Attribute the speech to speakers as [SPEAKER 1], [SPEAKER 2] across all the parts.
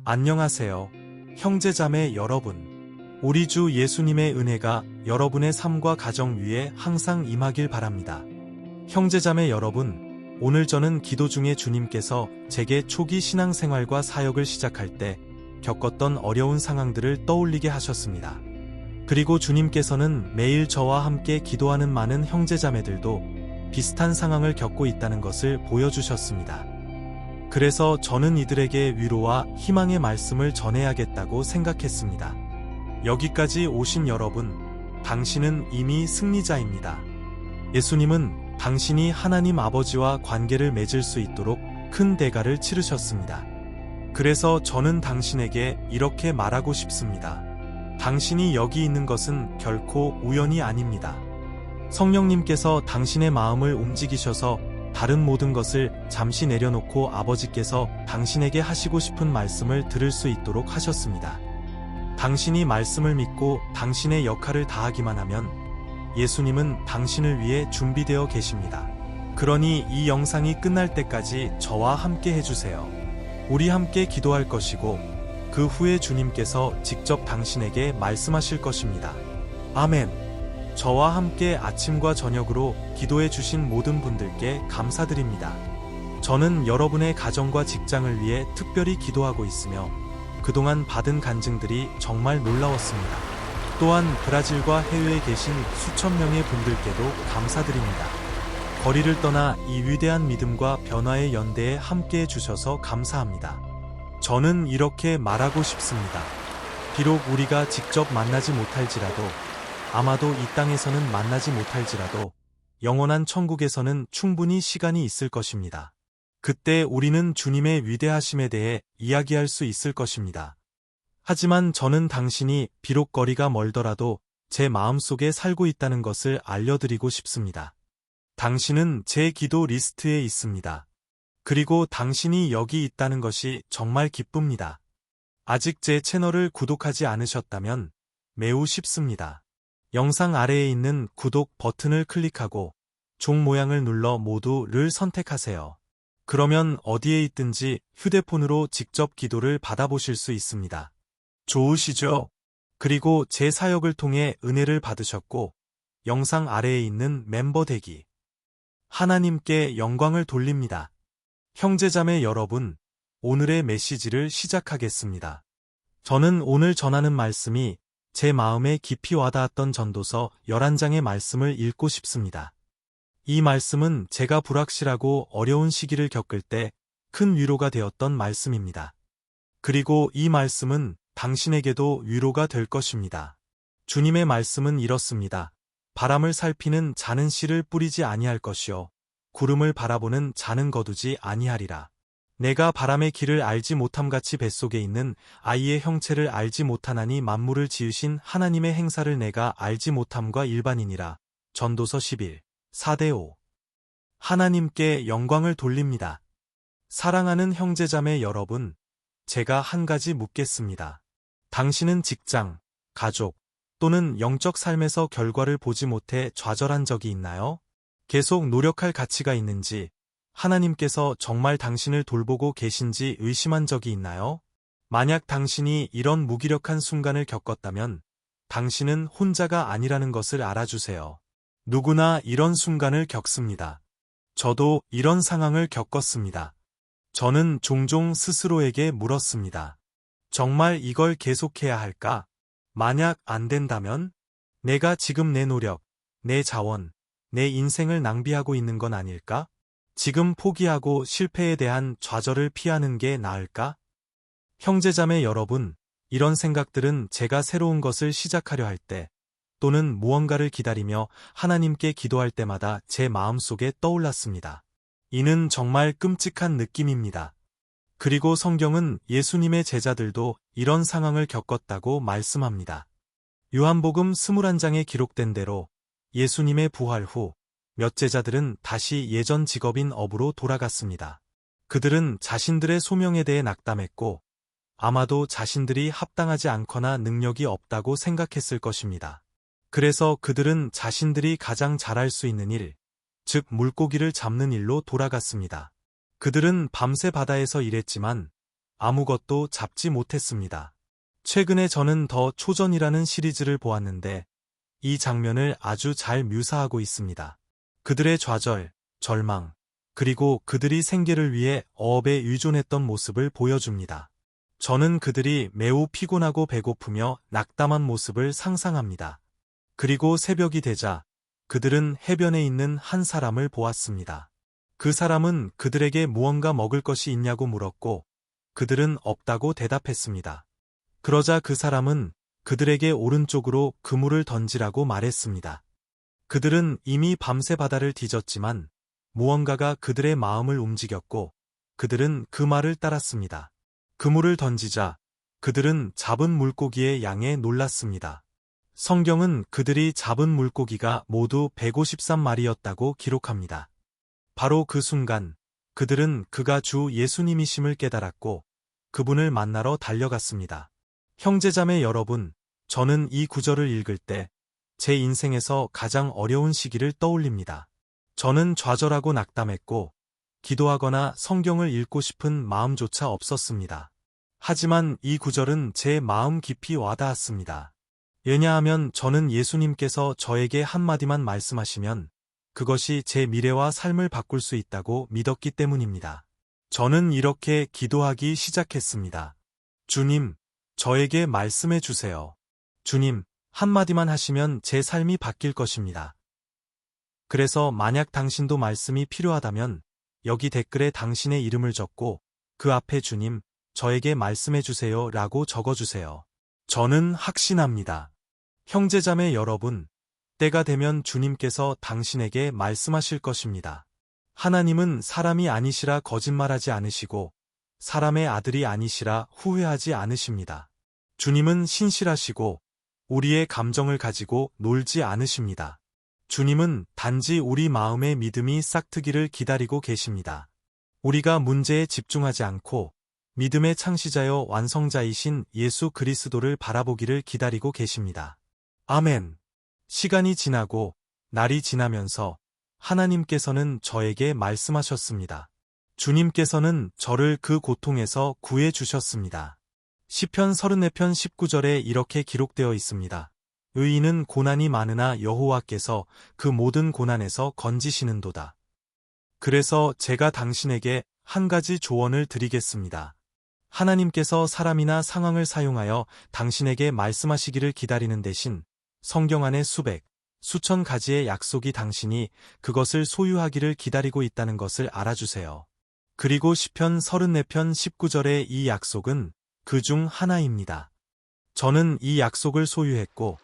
[SPEAKER 1] 안녕하세요. 형제자매 여러분. 우리 주 예수님의 은혜가 여러분의 삶과 가정 위에 항상 임하길 바랍니다. 형제자매 여러분, 오늘 저는 기도 중에 주님께서 제게 초기 신앙생활과 사역을 시작할 때 겪었던 어려운 상황들을 떠올리게 하셨습니다. 그리고 주님께서는 매일 저와 함께 기도하는 많은 형제자매들도 비슷한 상황을 겪고 있다는 것을 보여주셨습니다. 그래서 저는 이들에게 위로와 희망의 말씀을 전해야겠다고 생각했습니다. 여기까지 오신 여러분, 당신은 이미 승리자입니다. 예수님은 당신이 하나님 아버지와 관계를 맺을 수 있도록 큰 대가를 치르셨습니다. 그래서 저는 당신에게 이렇게 말하고 싶습니다. 당신이 여기 있는 것은 결코 우연이 아닙니다. 성령님께서 당신의 마음을 움직이셔서 다른 모든 것을 잠시 내려놓고 아버지께서 당신에게 하시고 싶은 말씀을 들을 수 있도록 하셨습니다. 당신이 말씀을 믿고 당신의 역할을 다하기만 하면 예수님은 당신을 위해 준비되어 계십니다. 그러니 이 영상이 끝날 때까지 저와 함께 해주세요. 우리 함께 기도할 것이고 그 후에 주님께서 직접 당신에게 말씀하실 것입니다. 아멘. 저와 함께 아침과 저녁으로 기도해 주신 모든 분들께 감사드립니다. 저는 여러분의 가정과 직장을 위해 특별히 기도하고 있으며 그동안 받은 간증들이 정말 놀라웠습니다. 또한 브라질과 해외에 계신 수천 명의 분들께도 감사드립니다. 거리를 떠나 이 위대한 믿음과 변화의 연대에 함께해 주셔서 감사합니다. 저는 이렇게 말하고 싶습니다. 비록 우리가 직접 만나지 못할지라도 아마도 이 땅에서는 만나지 못할지라도 영원한 천국에서는 충분히 시간이 있을 것입니다. 그때 우리는 주님의 위대하심에 대해 이야기할 수 있을 것입니다. 하지만 저는 당신이 비록 거리가 멀더라도 제 마음속에 살고 있다는 것을 알려드리고 싶습니다. 당신은 제 기도 리스트에 있습니다. 그리고 당신이 여기 있다는 것이 정말 기쁩니다. 아직 제 채널을 구독하지 않으셨다면 매우 쉽습니다. 영상 아래에 있는 구독 버튼을 클릭하고 종 모양을 눌러 모두를 선택하세요. 그러면 어디에 있든지 휴대폰으로 직접 기도를 받아보실 수 있습니다. 좋으시죠? 그리고 제 사역을 통해 은혜를 받으셨고 영상 아래에 있는 멤버 되기. 하나님께 영광을 돌립니다. 형제자매 여러분, 오늘의 메시지를 시작하겠습니다. 저는 오늘 전하는 말씀이 제 마음에 깊이 와닿았던 전도서 11장의 말씀을 읽고 싶습니다. 이 말씀은 제가 불확실하고 어려운 시기를 겪을 때 큰 위로가 되었던 말씀입니다. 그리고 이 말씀은 당신에게도 위로가 될 것입니다. 주님의 말씀은 이렇습니다. 바람을 살피는 자는 씨를 뿌리지 아니할 것이요 구름을 바라보는 자는 거두지 아니하리라. 내가 바람의 길을 알지 못함같이 뱃속에 있는 아이의 형체를 알지 못하나니 만물을 지으신 하나님의 행사를 내가 알지 못함과 일반이니라. 전도서 11, 4-5. 하나님께 영광을 돌립니다. 사랑하는 형제자매 여러분, 제가 한 가지 묻겠습니다. 당신은 직장, 가족 또는 영적 삶에서 결과를 보지 못해 좌절한 적이 있나요? 계속 노력할 가치가 있는지, 하나님께서 정말 당신을 돌보고 계신지 의심한 적이 있나요? 만약 당신이 이런 무기력한 순간을 겪었다면 당신은 혼자가 아니라는 것을 알아주세요. 누구나 이런 순간을 겪습니다. 저도 이런 상황을 겪었습니다. 저는 종종 스스로에게 물었습니다. 정말 이걸 계속해야 할까? 만약 안 된다면? 내가 지금 내 노력, 내 자원, 내 인생을 낭비하고 있는 건 아닐까? 지금 포기하고 실패에 대한 좌절을 피하는 게 나을까? 형제자매 여러분, 이런 생각들은 제가 새로운 것을 시작하려 할 때, 또는 무언가를 기다리며 하나님께 기도할 때마다 제 마음속에 떠올랐습니다. 이는 정말 끔찍한 느낌입니다. 그리고 성경은 예수님의 제자들도 이런 상황을 겪었다고 말씀합니다. 요한복음 21장에 기록된 대로 예수님의 부활 후 몇 제자들은 다시 예전 직업인 업으로 돌아갔습니다. 그들은 자신들의 소명에 대해 낙담했고 아마도 자신들이 합당하지 않거나 능력이 없다고 생각했을 것입니다. 그래서 그들은 자신들이 가장 잘할 수 있는 일, 즉 물고기를 잡는 일로 돌아갔습니다. 그들은 밤새 바다에서 일했지만 아무것도 잡지 못했습니다. 최근에 저는 더 초전이라는 시리즈를 보았는데 이 장면을 아주 잘 묘사하고 있습니다. 그들의 좌절, 절망, 그리고 그들이 생계를 위해 어업에 의존했던 모습을 보여줍니다. 저는 그들이 매우 피곤하고 배고프며 낙담한 모습을 상상합니다. 그리고 새벽이 되자 그들은 해변에 있는 한 사람을 보았습니다. 그 사람은 그들에게 무언가 먹을 것이 있냐고 물었고 그들은 없다고 대답했습니다. 그러자 그 사람은 그들에게 오른쪽으로 그물을 던지라고 말했습니다. 그들은 이미 밤새 바다를 뒤졌지만 무언가가 그들의 마음을 움직였고 그들은 그 말을 따랐습니다. 그물을 던지자 그들은 잡은 물고기의 양에 놀랐습니다. 성경은 그들이 잡은 물고기가 모두 153마리였다고 기록합니다. 바로 그 순간 그들은 그가 주 예수님이심을 깨달았고 그분을 만나러 달려갔습니다. 형제자매 여러분, 저는 이 구절을 읽을 때 제 인생에서 가장 어려운 시기를 떠올립니다. 저는 좌절하고 낙담했고 기도하거나 성경을 읽고 싶은 마음조차 없었습니다. 하지만 이 구절은 제 마음 깊이 와닿았습니다. 왜냐하면 저는 예수님께서 저에게 한마디만 말씀하시면 그것이 제 미래와 삶을 바꿀 수 있다고 믿었기 때문입니다. 저는 이렇게 기도하기 시작했습니다. 주님, 저에게 말씀해 주세요. 주님, 한마디만 하시면 제 삶이 바뀔 것입니다. 그래서 만약 당신도 말씀이 필요하다면 여기 댓글에 당신의 이름을 적고 그 앞에 주님, 저에게 말씀해 주세요 라고 적어주세요. 저는 확신합니다. 형제자매 여러분, 때가 되면 주님께서 당신에게 말씀하실 것입니다. 하나님은 사람이 아니시라 거짓말하지 않으시고 사람의 아들이 아니시라 후회하지 않으십니다. 주님은 신실하시고 우리의 감정을 가지고 놀지 않으십니다. 주님은 단지 우리 마음의 믿음이 싹트기를 기다리고 계십니다. 우리가 문제에 집중하지 않고 믿음의 창시자여 완성자이신 예수 그리스도를 바라보기를 기다리고 계십니다. 아멘. 시간이 지나고 날이 지나면서 하나님께서는 저에게 말씀하셨습니다. 주님께서는 저를 그 고통에서 구해 주셨습니다. 시편 34편 19절에 이렇게 기록되어 있습니다. 의인은 고난이 많으나 여호와께서 그 모든 고난에서 건지시는도다. 그래서 제가 당신에게 한 가지 조언을 드리겠습니다. 하나님께서 사람이나 상황을 사용하여 당신에게 말씀하시기를 기다리는 대신 성경 안에 수백, 수천 가지의 약속이 당신이 그것을 소유하기를 기다리고 있다는 것을 알아주세요. 그리고 시편 34편 19절의 이 약속은 그 중 하나입니다. 저는 이 약속을 소유했고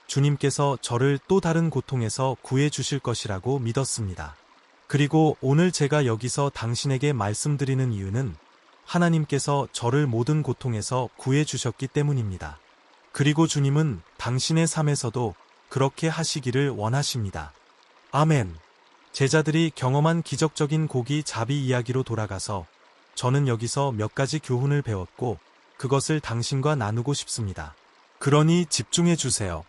[SPEAKER 1] 주님께서 저를 또 다른 고통에서 구해 주실 것이라고 믿었습니다. 그리고 오늘 제가 여기서 당신에게 말씀드리는 이유는 하나님께서 저를 모든 고통에서 구해 주셨기 때문입니다. 그리고 주님은 당신의 삶에서도 그렇게 하시기를 원하십니다. 아멘. 제자들이 경험한 기적적인 고기 잡이 이야기로 돌아가서 저는 여기서 몇 가지 교훈을 배웠고 그것을 당신과 나누고 싶습니다. 그러니 집중해 주세요.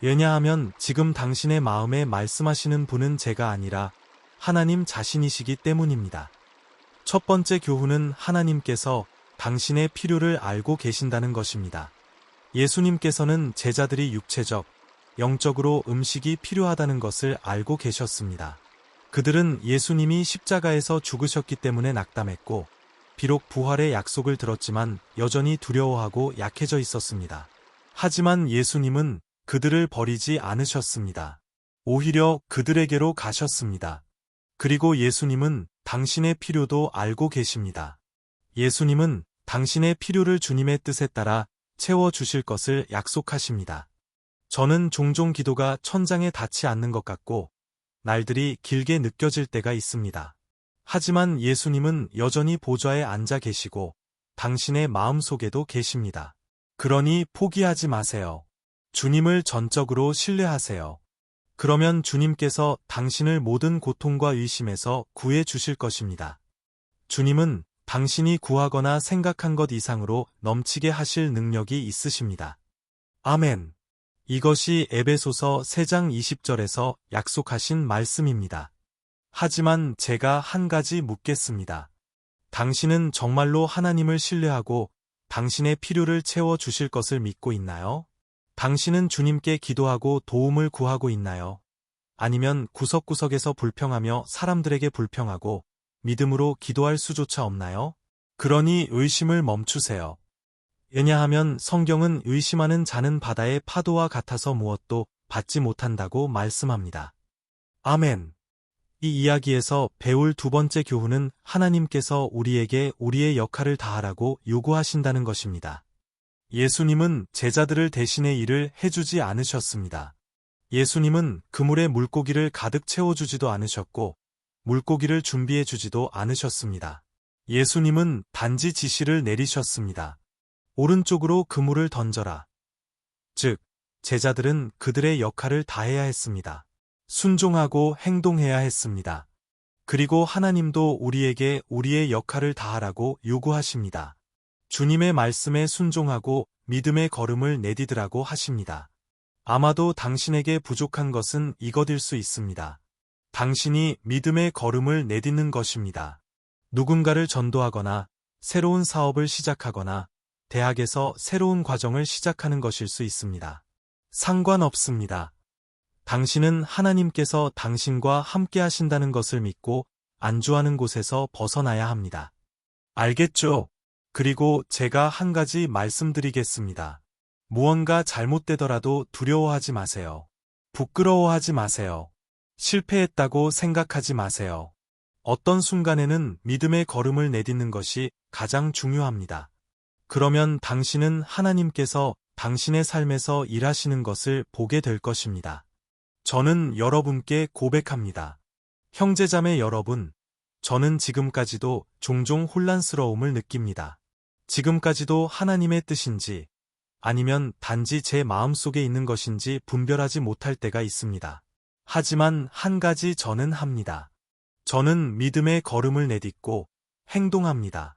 [SPEAKER 1] 왜냐하면 지금 당신의 마음에 말씀하시는 분은 제가 아니라 하나님 자신이시기 때문입니다. 첫 번째 교훈은 하나님께서 당신의 필요를 알고 계신다는 것입니다. 예수님께서는 제자들이 육체적, 영적으로 음식이 필요하다는 것을 알고 계셨습니다. 그들은 예수님이 십자가에서 죽으셨기 때문에 낙담했고 비록 부활의 약속을 들었지만 여전히 두려워하고 약해져 있었습니다. 하지만 예수님은 그들을 버리지 않으셨습니다. 오히려 그들에게로 가셨습니다. 그리고 예수님은 당신의 필요도 알고 계십니다. 예수님은 당신의 필요를 주님의 뜻에 따라 채워주실 것을 약속하십니다. 저는 종종 기도가 천장에 닿지 않는 것 같고 날들이 길게 느껴질 때가 있습니다. 하지만 예수님은 여전히 보좌에 앉아 계시고 당신의 마음속에도 계십니다. 그러니 포기하지 마세요. 주님을 전적으로 신뢰하세요. 그러면 주님께서 당신을 모든 고통과 의심에서 구해 주실 것입니다. 주님은 당신이 구하거나 생각한 것 이상으로 넘치게 하실 능력이 있으십니다. 아멘. 이것이 에베소서 3장 20절에서 약속하신 말씀입니다. 하지만 제가 한 가지 묻겠습니다. 당신은 정말로 하나님을 신뢰하고 당신의 필요를 채워 주실 것을 믿고 있나요? 당신은 주님께 기도하고 도움을 구하고 있나요? 아니면 구석구석에서 불평하며 사람들에게 불평하고 믿음으로 기도할 수조차 없나요? 그러니 의심을 멈추세요. 왜냐하면 성경은 의심하는 자는 바다의 파도와 같아서 무엇도 받지 못한다고 말씀합니다. 아멘. 이 이야기에서 배울 두 번째 교훈은 하나님께서 우리에게 우리의 역할을 다하라고 요구하신다는 것입니다. 예수님은 제자들을 대신해 일을 해주지 않으셨습니다. 예수님은 그물에 물고기를 가득 채워주지도 않으셨고 물고기를 준비해주지도 않으셨습니다. 예수님은 단지 지시를 내리셨습니다. 오른쪽으로 그물을 던져라. 즉, 제자들은 그들의 역할을 다해야 했습니다. 순종하고 행동해야 했습니다. 그리고 하나님도 우리에게 우리의 역할을 다하라고 요구하십니다. 주님의 말씀에 순종하고 믿음의 걸음을 내디디라고 하십니다. 아마도 당신에게 부족한 것은 이것일 수 있습니다. 당신이 믿음의 걸음을 내딛는 것입니다. 누군가를 전도하거나 새로운 사업을 시작하거나 대학에서 새로운 과정을 시작하는 것일 수 있습니다. 상관없습니다. 당신은 하나님께서 당신과 함께 하신다는 것을 믿고 안주하는 곳에서 벗어나야 합니다. 알겠죠? 그리고 제가 한 가지 말씀드리겠습니다. 무언가 잘못되더라도 두려워하지 마세요. 부끄러워하지 마세요. 실패했다고 생각하지 마세요. 어떤 순간에는 믿음의 걸음을 내딛는 것이 가장 중요합니다. 그러면 당신은 하나님께서 당신의 삶에서 일하시는 것을 보게 될 것입니다. 저는 여러분께 고백합니다. 형제자매 여러분, 저는 지금까지도 종종 혼란스러움을 느낍니다. 지금까지도 하나님의 뜻인지 아니면 단지 제 마음속에 있는 것인지 분별하지 못할 때가 있습니다. 하지만 한 가지 저는 합니다. 저는 믿음의 걸음을 내딛고 행동합니다.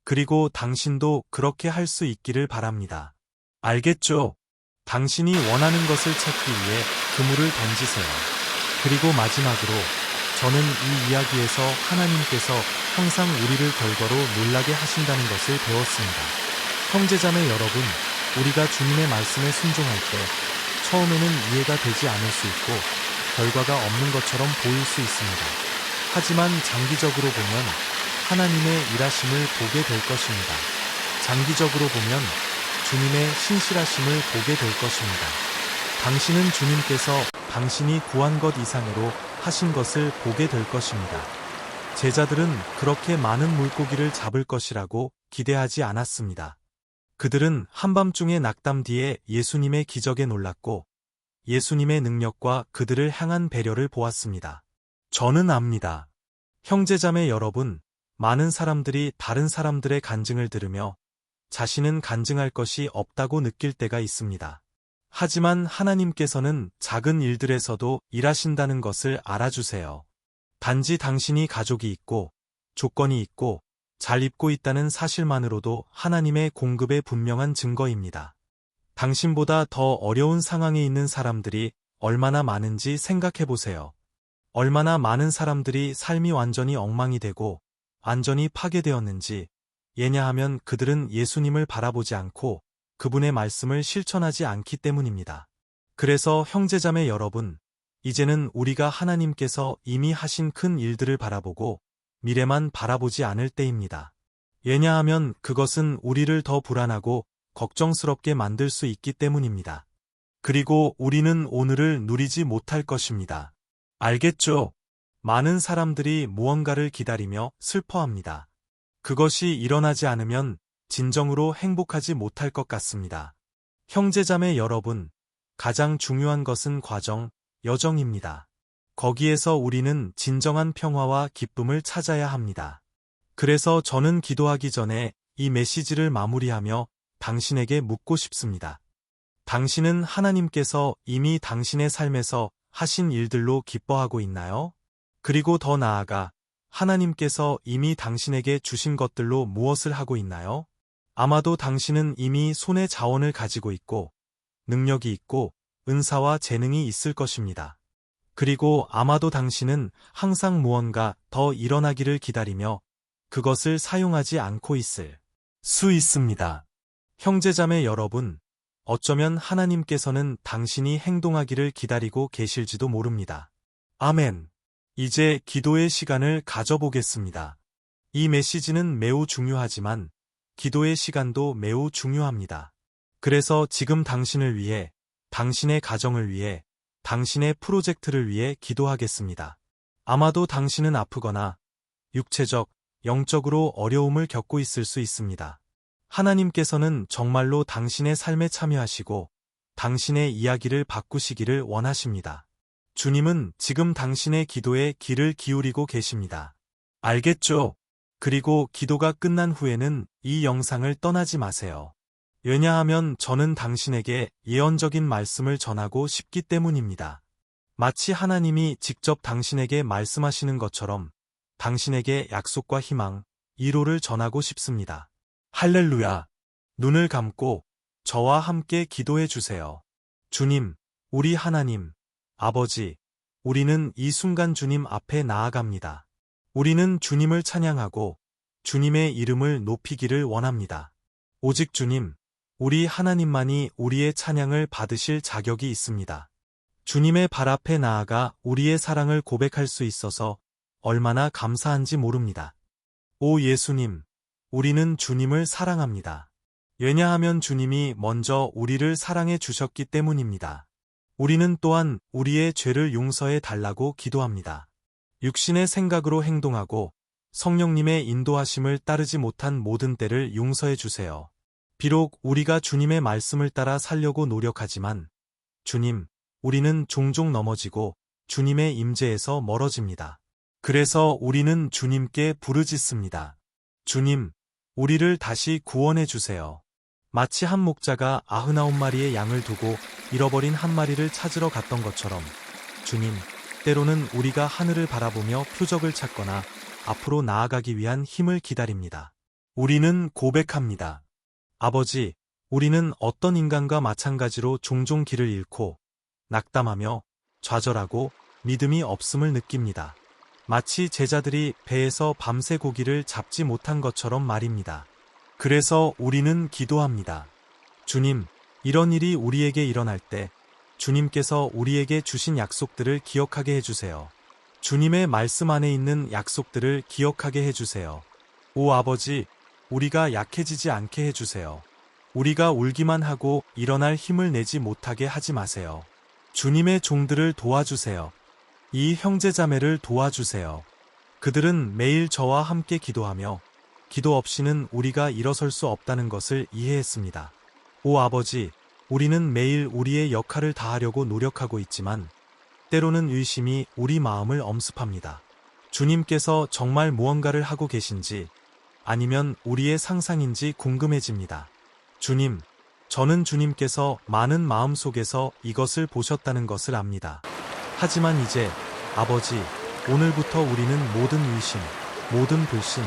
[SPEAKER 1] 그리고 당신도 그렇게 할 수 있기를 바랍니다. 알겠죠? 당신이 원하는 것을 찾기 위해 그물을 던지세요. 그리고 마지막으로 저는 이 이야기에서 하나님께서 항상 우리를 결과로 놀라게 하신다는 것을 배웠습니다. 형제자매 여러분, 우리가 주님의 말씀에 순종할 때 처음에는 이해가 되지 않을 수 있고 결과가 없는 것처럼 보일 수 있습니다. 하지만 장기적으로 보면 하나님의 일하심을 보게 될 것입니다. 장기적으로 보면 주님의 신실하심을 보게 될 것입니다. 당신은 주님께서 당신이 구한 것 이상으로 하신 것을 보게 될 것입니다. 제자들은 그렇게 많은 물고기를 잡을 것이라고 기대하지 않았습니다. 그들은 한밤중에 낙담 뒤에 예수님의 기적에 놀랐고 예수님의 능력과 그들을 향한 배려를 보았습니다. 저는 압니다. 형제자매 여러분, 많은 사람들이 다른 사람들의 간증을 들으며 자신은 간증할 것이 없다고 느낄 때가 있습니다. 하지만 하나님께서는 작은 일들에서도 일하신다는 것을 알아주세요. 단지 당신이 가족이 있고 조건이 있고 잘 입고 있다는 사실만으로도 하나님의 공급의 분명한 증거입니다. 당신보다 더 어려운 상황에 있는 사람들이 얼마나 많은지 생각해 보세요. 얼마나 많은 사람들이 삶이 완전히 엉망이 되고 완전히 파괴되었는지, 왜냐하면 그들은 예수님을 바라보지 않고 그분의 말씀을 실천하지 않기 때문입니다. 그래서 형제자매 여러분, 이제는 우리가 하나님께서 이미 하신 큰 일들을 바라보고 미래만 바라보지 않을 때입니다. 왜냐하면 그것은 우리를 더 불안하고 걱정스럽게 만들 수 있기 때문입니다. 그리고 우리는 오늘을 누리지 못할 것입니다. 알겠죠? 많은 사람들이 무언가를 기다리며 슬퍼합니다. 그것이 일어나지 않으면 진정으로 행복하지 못할 것 같습니다. 형제자매 여러분, 가장 중요한 것은 과정, 여정입니다. 거기에서 우리는 진정한 평화와 기쁨을 찾아야 합니다. 그래서 저는 기도하기 전에 이 메시지를 마무리하며 당신에게 묻고 싶습니다. 당신은 하나님께서 이미 당신의 삶에서 하신 일들로 기뻐하고 있나요? 그리고 더 나아가 하나님께서 이미 당신에게 주신 것들로 무엇을 하고 있나요? 아마도 당신은 이미 손에 자원을 가지고 있고 능력이 있고 은사와 재능이 있을 것입니다. 그리고 아마도 당신은 항상 무언가 더 일어나기를 기다리며 그것을 사용하지 않고 있을 수 있습니다. 형제자매 여러분, 어쩌면 하나님께서는 당신이 행동하기를 기다리고 계실지도 모릅니다. 아멘. 이제 기도의 시간을 가져보겠습니다. 이 메시지는 매우 중요하지만 기도의 시간도 매우 중요합니다. 그래서 지금 당신을 위해, 당신의 가정을 위해, 당신의 프로젝트를 위해 기도하겠습니다. 아마도 당신은 아프거나 육체적, 영적으로 어려움을 겪고 있을 수 있습니다. 하나님께서는 정말로 당신의 삶에 참여하시고 당신의 이야기를 바꾸시기를 원하십니다. 주님은 지금 당신의 기도에 귀를 기울이고 계십니다. 알겠죠? 그리고 기도가 끝난 후에는 이 영상을 떠나지 마세요. 왜냐하면 저는 당신에게 예언적인 말씀을 전하고 싶기 때문입니다. 마치 하나님이 직접 당신에게 말씀하시는 것처럼 당신에게 약속과 희망, 위로를 전하고 싶습니다. 할렐루야! 눈을 감고 저와 함께 기도해 주세요. 주님, 우리 하나님, 아버지, 우리는 이 순간 주님 앞에 나아갑니다. 우리는 주님을 찬양하고 주님의 이름을 높이기를 원합니다. 오직 주님, 우리 하나님만이 우리의 찬양을 받으실 자격이 있습니다. 주님의 발 앞에 나아가 우리의 사랑을 고백할 수 있어서 얼마나 감사한지 모릅니다. 오 예수님, 우리는 주님을 사랑합니다. 왜냐하면 주님이 먼저 우리를 사랑해 주셨기 때문입니다. 우리는 또한 우리의 죄를 용서해 달라고 기도합니다. 육신의 생각으로 행동하고 성령님의 인도하심을 따르지 못한 모든 때를 용서해 주세요. 비록 우리가 주님의 말씀을 따라 살려고 노력하지만 주님, 우리는 종종 넘어지고 주님의 임재에서 멀어집니다. 그래서 우리는 주님께 부르짖습니다. 주님, 우리를 다시 구원해 주세요. 마치 한 목자가 99마리의 양을 두고 잃어버린 한 마리를 찾으러 갔던 것처럼 주님, 때로는 우리가 하늘을 바라보며 표적을 찾거나 앞으로 나아가기 위한 힘을 기다립니다. 우리는 고백합니다. 아버지, 우리는 어떤 인간과 마찬가지로 종종 길을 잃고 낙담하며 좌절하고 믿음이 없음을 느낍니다. 마치 제자들이 배에서 밤새 고기를 잡지 못한 것처럼 말입니다. 그래서 우리는 기도합니다. 주님, 이런 일이 우리에게 일어날 때 주님께서 우리에게 주신 약속들을 기억하게 해주세요. 주님의 말씀 안에 있는 약속들을 기억하게 해주세요. 오 아버지, 우리가 약해지지 않게 해주세요. 우리가 울기만 하고 일어날 힘을 내지 못하게 하지 마세요. 주님의 종들을 도와주세요. 이 형제자매를 도와주세요. 그들은 매일 저와 함께 기도하며 기도 없이는 우리가 일어설 수 없다는 것을 이해했습니다. 오 아버지, 우리는 매일 우리의 역할을 다하려고 노력하고 있지만 때로는 의심이 우리 마음을 엄습합니다. 주님께서 정말 무언가를 하고 계신지 아니면 우리의 상상인지 궁금해집니다. 주님, 저는 주님께서 많은 마음 속에서 이것을 보셨다는 것을 압니다. 하지만 이제 아버지, 오늘부터 우리는 모든 의심, 모든 불신,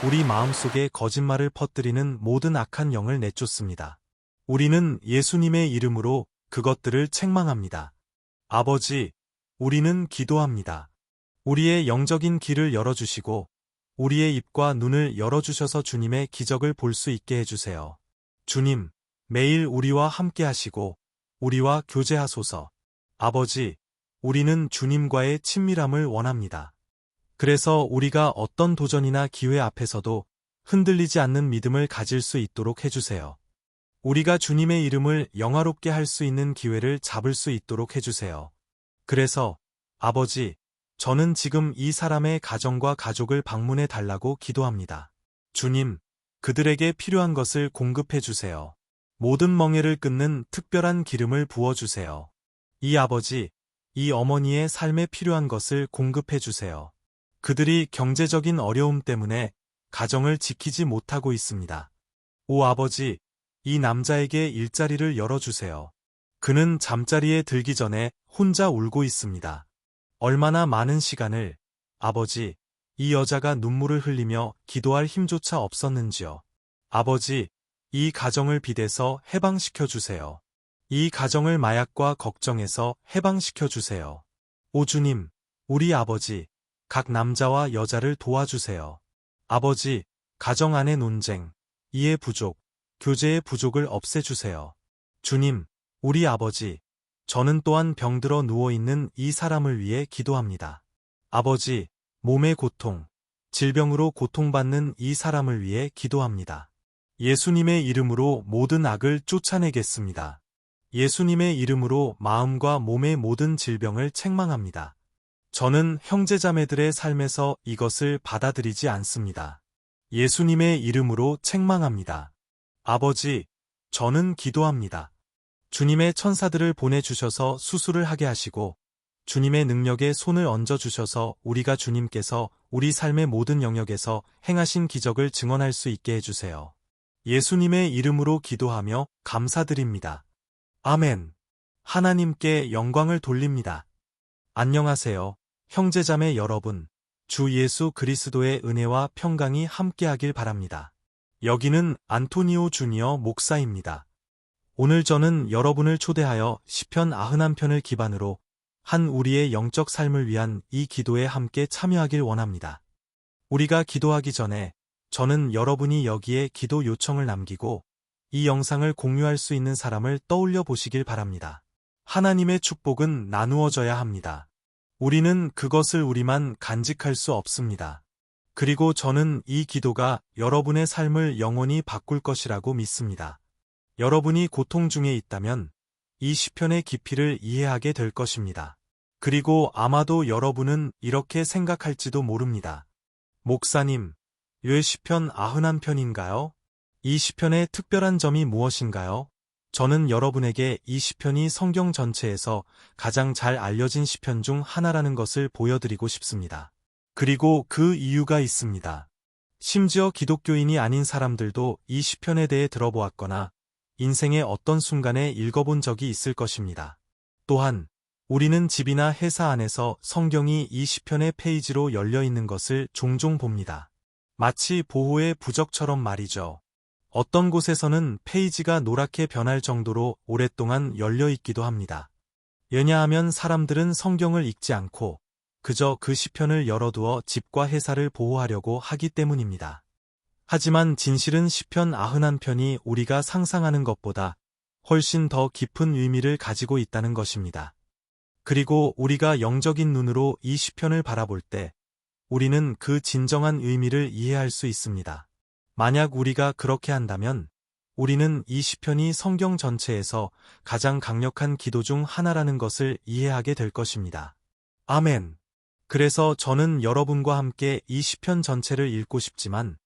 [SPEAKER 1] 우리 마음속에 거짓말을 퍼뜨리는 모든 악한 영을 내쫓습니다. 우리는 예수님의 이름으로 그것들을 책망합니다. 아버지, 우리는 기도합니다. 우리의 영적인 길을 열어주시고 우리의 입과 눈을 열어주셔서 주님의 기적을 볼 수 있게 해주세요. 주님, 매일 우리와 함께 하시고 우리와 교제하소서. 아버지, 우리는 주님과의 친밀함을 원합니다. 그래서 우리가 어떤 도전이나 기회 앞에서도 흔들리지 않는 믿음을 가질 수 있도록 해주세요. 우리가 주님의 이름을 영화롭게 할 수 있는 기회를 잡을 수 있도록 해주세요. 그래서 아버지, 저는 지금 이 사람의 가정과 가족을 방문해 달라고 기도합니다. 주님, 그들에게 필요한 것을 공급해 주세요. 모든 멍에를 끊는 특별한 기름을 부어주세요. 이 아버지, 이 어머니의 삶에 필요한 것을 공급해 주세요. 그들이 경제적인 어려움 때문에 가정을 지키지 못하고 있습니다. 오 아버지, 이 남자에게 일자리를 열어주세요. 그는 잠자리에 들기 전에 혼자 울고 있습니다. 얼마나 많은 시간을, 아버지, 이 여자가 눈물을 흘리며 기도할 힘조차 없었는지요. 아버지, 이 가정을 빚에서 해방시켜 주세요. 이 가정을 마약과 걱정에서 해방시켜 주세요. 오 주님, 우리 아버지, 각 남자와 여자를 도와주세요. 아버지, 가정 안의 논쟁, 이해 부족, 교제의 부족을 없애주세요. 주님, 우리 아버지, 저는 또한 병들어 누워있는 이 사람을 위해 기도합니다. 아버지, 몸의 고통, 질병으로 고통받는 이 사람을 위해 기도합니다. 예수님의 이름으로 모든 악을 쫓아내겠습니다. 예수님의 이름으로 마음과 몸의 모든 질병을 책망합니다. 저는 형제자매들의 삶에서 이것을 받아들이지 않습니다. 예수님의 이름으로 책망합니다. 아버지, 저는 기도합니다. 주님의 천사들을 보내주셔서 수술을 하게 하시고 주님의 능력에 손을 얹어주셔서 우리가 주님께서 우리 삶의 모든 영역에서 행하신 기적을 증언할 수 있게 해주세요. 예수님의 이름으로 기도하며 감사드립니다. 아멘. 하나님께 영광을 돌립니다. 안녕하세요, 형제자매 여러분. 주 예수 그리스도의 은혜와 평강이 함께하길 바랍니다. 여기는 안토니오 주니어 목사입니다. 오늘 저는 여러분을 초대하여 시편 91편을 기반으로 한 우리의 영적 삶을 위한 이 기도에 함께 참여하길 원합니다. 우리가 기도하기 전에 저는 여러분이 여기에 기도 요청을 남기고 이 영상을 공유할 수 있는 사람을 떠올려 보시길 바랍니다. 하나님의 축복은 나누어져야 합니다. 우리는 그것을 우리만 간직할 수 없습니다. 그리고 저는 이 기도가 여러분의 삶을 영원히 바꿀 것이라고 믿습니다. 여러분이 고통 중에 있다면 이 시편의 깊이를 이해하게 될 것입니다. 그리고 아마도 여러분은 이렇게 생각할지도 모릅니다. 목사님, 왜 시편 91편인가요? 이 시편의 특별한 점이 무엇인가요? 저는 여러분에게 이 시편이 성경 전체에서 가장 잘 알려진 시편 중 하나라는 것을 보여드리고 싶습니다. 그리고 그 이유가 있습니다. 심지어 기독교인이 아닌 사람들도 이 시편에 대해 들어보았거나 인생의 어떤 순간에 읽어본 적이 있을 것입니다. 또한 우리는 집이나 회사 안에서 성경이 이 시편의 페이지로 열려 있는 것을 종종 봅니다. 마치 보호의 부적처럼 말이죠. 어떤 곳에서는 페이지가 노랗게 변할 정도로 오랫동안 열려 있기도 합니다. 왜냐하면 사람들은 성경을 읽지 않고 그저 그 시편을 열어두어 집과 회사를 보호하려고 하기 때문입니다. 하지만 진실은 시편 91편이 우리가 상상하는 것보다 훨씬 더 깊은 의미를 가지고 있다는 것입니다. 그리고 우리가 영적인 눈으로 이 시편을 바라볼 때 우리는 그 진정한 의미를 이해할 수 있습니다. 만약 우리가 그렇게 한다면 우리는 이 시편이 성경 전체에서 가장 강력한 기도 중 하나라는 것을 이해하게 될 것입니다. 아멘. 그래서 저는 여러분과 함께 이 시편 전체를 읽고 싶지만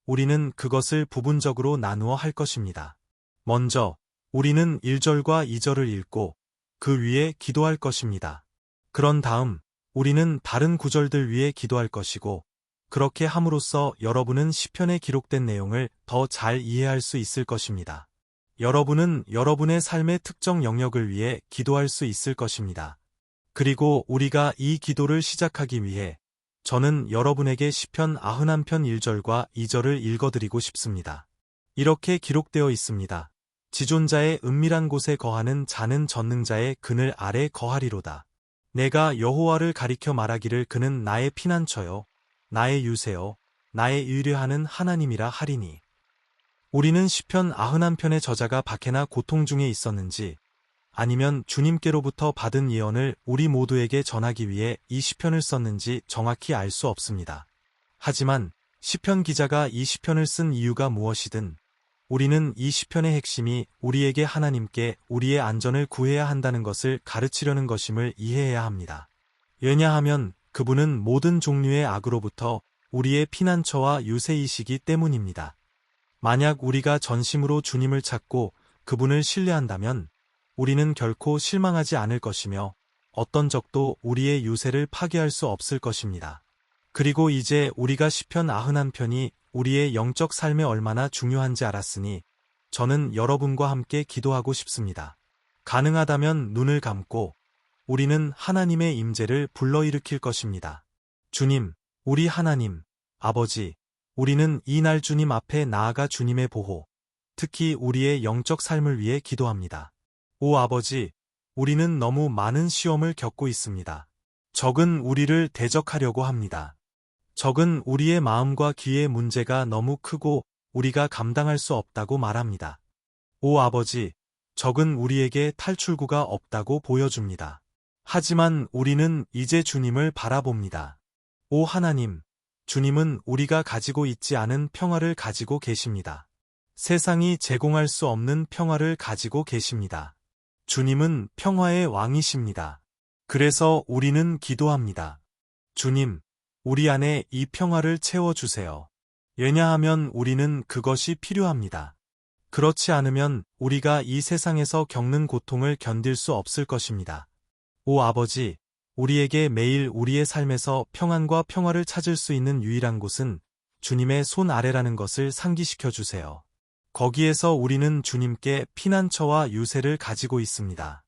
[SPEAKER 1] 우리는 그것을 부분적으로 나누어 할 것입니다. 먼저 우리는 1절과 2절을 읽고 그 위에 기도할 것입니다. 그런 다음 우리는 다른 구절들 위에 기도할 것이고 그렇게 함으로써 여러분은 시편에 기록된 내용을 더 잘 이해할 수 있을 것입니다. 여러분은 여러분의 삶의 특정 영역을 위해 기도할 수 있을 것입니다. 그리고 우리가 이 기도를 시작하기 위해 저는 여러분에게 시편 91편 1절과 2절을 읽어드리고 싶습니다. 이렇게 기록되어 있습니다. 지존자의 은밀한 곳에 거하는 자는 전능자의 그늘 아래 거하리로다. 내가 여호와를 가리켜 말하기를 그는 나의 피난처요, 나의 유세요, 나의 의뢰하는 하나님이라 하리니. 우리는 시편 91편의 저자가 박해나 고통 중에 있었는지 아니면 주님께로부터 받은 예언을 우리 모두에게 전하기 위해 이 시편을 썼는지 정확히 알 수 없습니다. 하지만 시편 기자가 이 시편을 쓴 이유가 무엇이든 우리는 이 시편의 핵심이 우리에게 하나님께 우리의 안전을 구해야 한다는 것을 가르치려는 것임을 이해해야 합니다. 왜냐하면 그분은 모든 종류의 악으로부터 우리의 피난처와 유세이시기 때문입니다. 만약 우리가 전심으로 주님을 찾고 그분을 신뢰한다면 우리는 결코 실망하지 않을 것이며 어떤 적도 우리의 유세를 파괴할 수 없을 것입니다. 그리고 이제 우리가 시편 91편이 우리의 영적 삶에 얼마나 중요한지 알았으니 저는 여러분과 함께 기도하고 싶습니다. 가능하다면 눈을 감고 우리는 하나님의 임재를 불러일으킬 것입니다. 주님, 우리 하나님, 아버지, 우리는 이날 주님 앞에 나아가 주님의 보호, 특히 우리의 영적 삶을 위해 기도합니다. 오 아버지, 우리는 너무 많은 시험을 겪고 있습니다. 적은 우리를 대적하려고 합니다. 적은 우리의 마음과 귀의 문제가 너무 크고 우리가 감당할 수 없다고 말합니다. 오 아버지, 적은 우리에게 탈출구가 없다고 보여줍니다. 하지만 우리는 이제 주님을 바라봅니다. 오 하나님, 주님은 우리가 가지고 있지 않은 평화를 가지고 계십니다. 세상이 제공할 수 없는 평화를 가지고 계십니다. 주님은 평화의 왕이십니다. 그래서 우리는 기도합니다. 주님, 우리 안에 이 평화를 채워주세요. 왜냐하면 우리는 그것이 필요합니다. 그렇지 않으면 우리가 이 세상에서 겪는 고통을 견딜 수 없을 것입니다. 오 아버지, 우리에게 매일 우리의 삶에서 평안과 평화를 찾을 수 있는 유일한 곳은 주님의 손 아래라는 것을 상기시켜 주세요. 거기에서 우리는 주님께 피난처와 유세를 가지고 있습니다.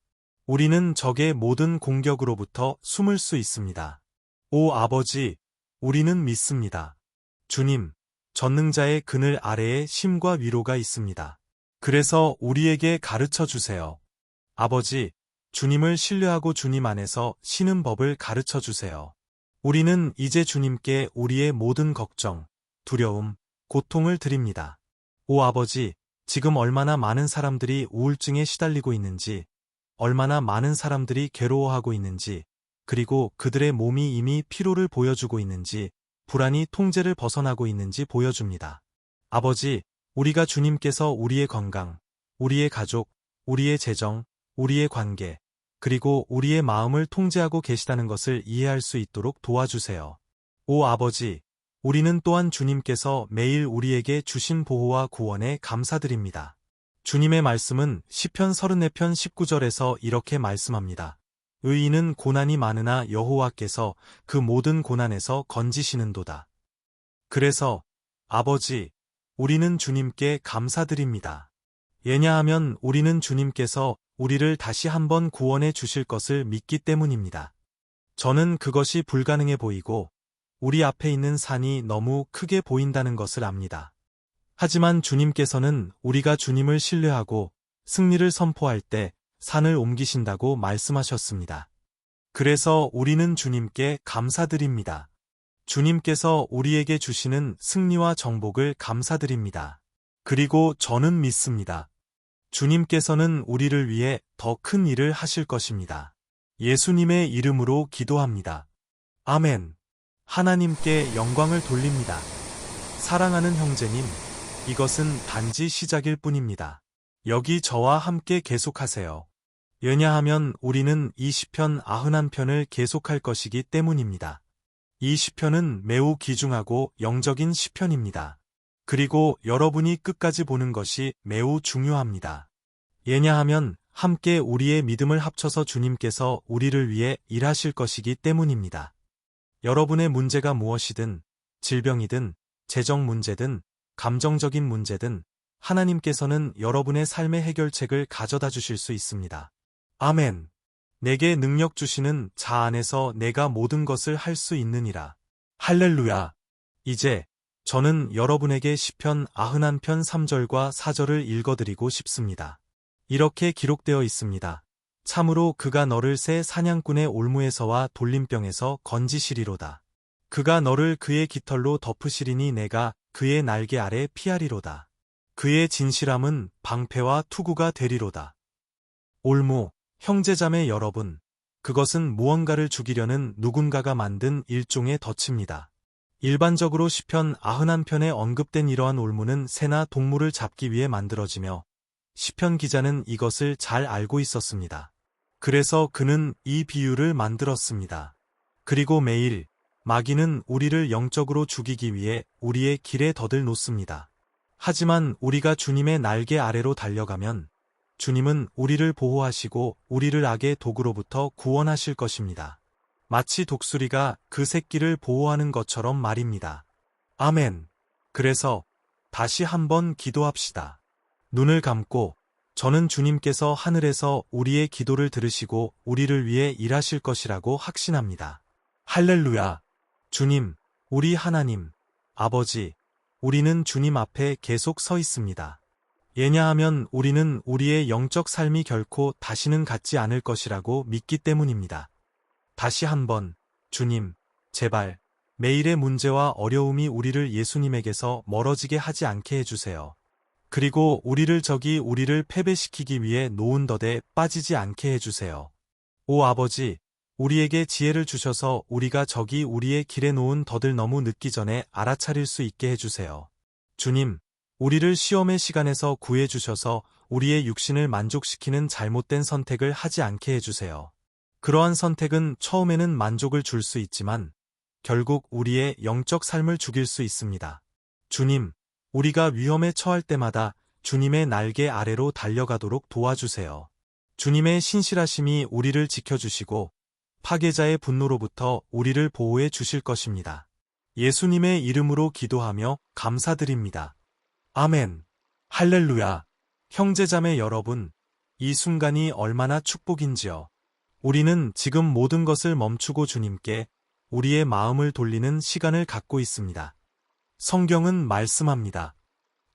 [SPEAKER 1] 우리는 적의 모든 공격으로부터 숨을 수 있습니다. 오 아버지, 우리는 믿습니다. 주님, 전능자의 그늘 아래에 쉼과 위로가 있습니다. 그래서 우리에게 가르쳐 주세요. 아버지, 주님을 신뢰하고 주님 안에서 쉬는 법을 가르쳐 주세요. 우리는 이제 주님께 우리의 모든 걱정, 두려움, 고통을 드립니다. 오 아버지, 지금 얼마나 많은 사람들이 우울증에 시달리고 있는지, 얼마나 많은 사람들이 괴로워하고 있는지, 그리고 그들의 몸이 이미 피로를 보여주고 있는지, 불안이 통제를 벗어나고 있는지 보여줍니다. 아버지, 우리가 주님께서 우리의 건강, 우리의 가족, 우리의 재정, 우리의 관계, 그리고 우리의 마음을 통제하고 계시다는 것을 이해할 수 있도록 도와주세요. 오 아버지, 우리는 또한 주님께서 매일 우리에게 주신 보호와 구원에 감사드립니다. 주님의 말씀은 시편 34편 19절에서 이렇게 말씀합니다. 의인은 고난이 많으나 여호와께서 그 모든 고난에서 건지시는도다. 그래서 아버지, 우리는 주님께 감사드립니다. 왜냐하면 우리는 주님께서 우리를 다시 한번 구원해 주실 것을 믿기 때문입니다. 저는 그것이 불가능해 보이고 우리 앞에 있는 산이 너무 크게 보인다는 것을 압니다. 하지만 주님께서는 우리가 주님을 신뢰하고 승리를 선포할 때 산을 옮기신다고 말씀하셨습니다. 그래서 우리는 주님께 감사드립니다. 주님께서 우리에게 주시는 승리와 정복을 감사드립니다. 그리고 저는 믿습니다. 주님께서는 우리를 위해 더 큰 일을 하실 것입니다. 예수님의 이름으로 기도합니다. 아멘. 하나님께 영광을 돌립니다. 사랑하는 형제님, 이것은 단지 시작일 뿐입니다. 여기 저와 함께 계속하세요. 왜냐하면 우리는 이 시편 91편을 계속할 것이기 때문입니다. 이 시편은 매우 귀중하고 영적인 시편입니다. 그리고 여러분이 끝까지 보는 것이 매우 중요합니다. 왜냐하면 함께 우리의 믿음을 합쳐서 주님께서 우리를 위해 일하실 것이기 때문입니다. 여러분의 문제가 무엇이든, 질병이든, 재정 문제든, 감정적인 문제든, 하나님께서는 여러분의 삶의 해결책을 가져다 주실 수 있습니다. 아멘. 내게 능력 주시는 자 안에서 내가 모든 것을 할 수 있느니라. 할렐루야. 이제 저는 여러분에게 시편 91편 3절과 4절을 읽어드리고 싶습니다. 이렇게 기록되어 있습니다. 참으로 그가 너를 새 사냥꾼의 올무에서와 돌림병에서 건지시리로다. 그가 너를 그의 깃털로 덮으시리니 내가 그의 날개 아래 피하리로다. 그의 진실함은 방패와 투구가 되리로다. 올무, 형제자매 여러분, 그것은 무언가를 죽이려는 누군가가 만든 일종의 덫입니다. 일반적으로 시편 91편에 언급된 이러한 올무는 새나 동물을 잡기 위해 만들어지며 시편 기자는 이것을 잘 알고 있었습니다. 그래서 그는 이 비유를 만들었습니다. 그리고 매일 마귀는 우리를 영적으로 죽이기 위해 우리의 길에 덫을 놓습니다. 하지만 우리가 주님의 날개 아래로 달려가면 주님은 우리를 보호하시고 우리를 악의 도구로부터 구원하실 것입니다. 마치 독수리가 그 새끼를 보호하는 것처럼 말입니다. 아멘. 그래서 다시 한번 기도합시다. 눈을 감고 저는 주님께서 하늘에서 우리의 기도를 들으시고 우리를 위해 일하실 것이라고 확신합니다. 할렐루야. 주님, 우리 하나님, 아버지, 우리는 주님 앞에 계속 서 있습니다. 왜냐하면 우리는 우리의 영적 삶이 결코 다시는 같지 않을 것이라고 믿기 때문입니다. 다시 한번, 주님, 제발, 매일의 문제와 어려움이 우리를 예수님에게서 멀어지게 하지 않게 해주세요. 그리고 우리를 패배시키기 위해 놓은 덫에 빠지지 않게 해주세요. 오 아버지, 우리에게 지혜를 주셔서 우리가 우리의 길에 놓은 덫을 너무 늦기 전에 알아차릴 수 있게 해주세요. 주님, 우리를 시험의 시간에서 구해주셔서 우리의 육신을 만족시키는 잘못된 선택을 하지 않게 해주세요. 그러한 선택은 처음에는 만족을 줄 수 있지만 결국 우리의 영적 삶을 죽일 수 있습니다. 주님, 우리가 위험에 처할 때마다 주님의 날개 아래로 달려가도록 도와주세요. 주님의 신실하심이 우리를 지켜주시고 파괴자의 분노로부터 우리를 보호해 주실 것입니다. 예수님의 이름으로 기도하며 감사드립니다. 아멘. 할렐루야. 형제자매 여러분, 이 순간이 얼마나 축복인지요. 우리는 지금 모든 것을 멈추고 주님께 우리의 마음을 돌리는 시간을 갖고 있습니다. 성경은 말씀합니다.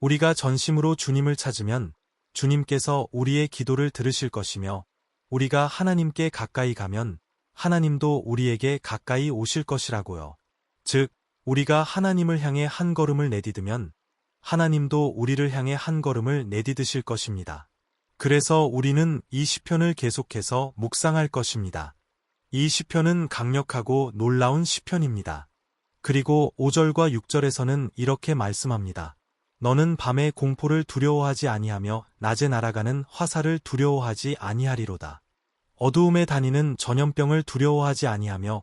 [SPEAKER 1] 우리가 전심으로 주님을 찾으면 주님께서 우리의 기도를 들으실 것이며 우리가 하나님께 가까이 가면 하나님도 우리에게 가까이 오실 것이라고요. 즉, 우리가 하나님을 향해 한 걸음을 내디디면 하나님도 우리를 향해 한 걸음을 내디디실 것입니다. 그래서 우리는 이 시편을 계속해서 묵상할 것입니다. 이 시편은 강력하고 놀라운 시편입니다. 그리고 5절과 6절에서는 이렇게 말씀합니다. 너는 밤의 공포를 두려워하지 아니하며 낮에 날아가는 화살을 두려워하지 아니하리로다. 어두움에 다니는 전염병을 두려워하지 아니하며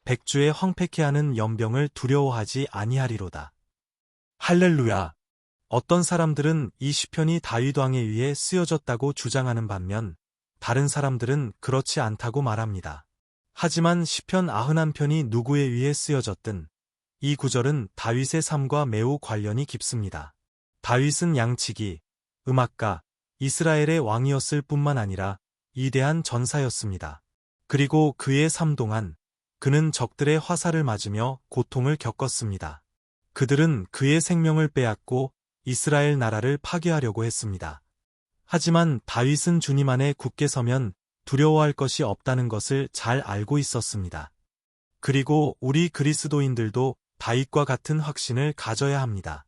[SPEAKER 1] 백주에 황폐케 하는 연병을 두려워하지 아니하리로다. 할렐루야. 어떤 사람들은 이 시편이 다윗 왕에 의해 쓰여졌다고 주장하는 반면 다른 사람들은 그렇지 않다고 말합니다. 하지만 시편 91편이 누구에 의해 쓰여졌든 이 구절은 다윗의 삶과 매우 관련이 깊습니다. 다윗은 양치기, 음악가, 이스라엘의 왕이었을 뿐만 아니라 위대한 전사였습니다. 그리고 그의 삶 동안 그는 적들의 화살을 맞으며 고통을 겪었습니다. 그들은 그의 생명을 빼앗고 이스라엘 나라를 파괴하려고 했습니다. 하지만 다윗은 주님 안에 굳게 서면 두려워할 것이 없다는 것을 잘 알고 있었습니다. 그리고 우리 그리스도인들도 다윗과 같은 확신을 가져야 합니다.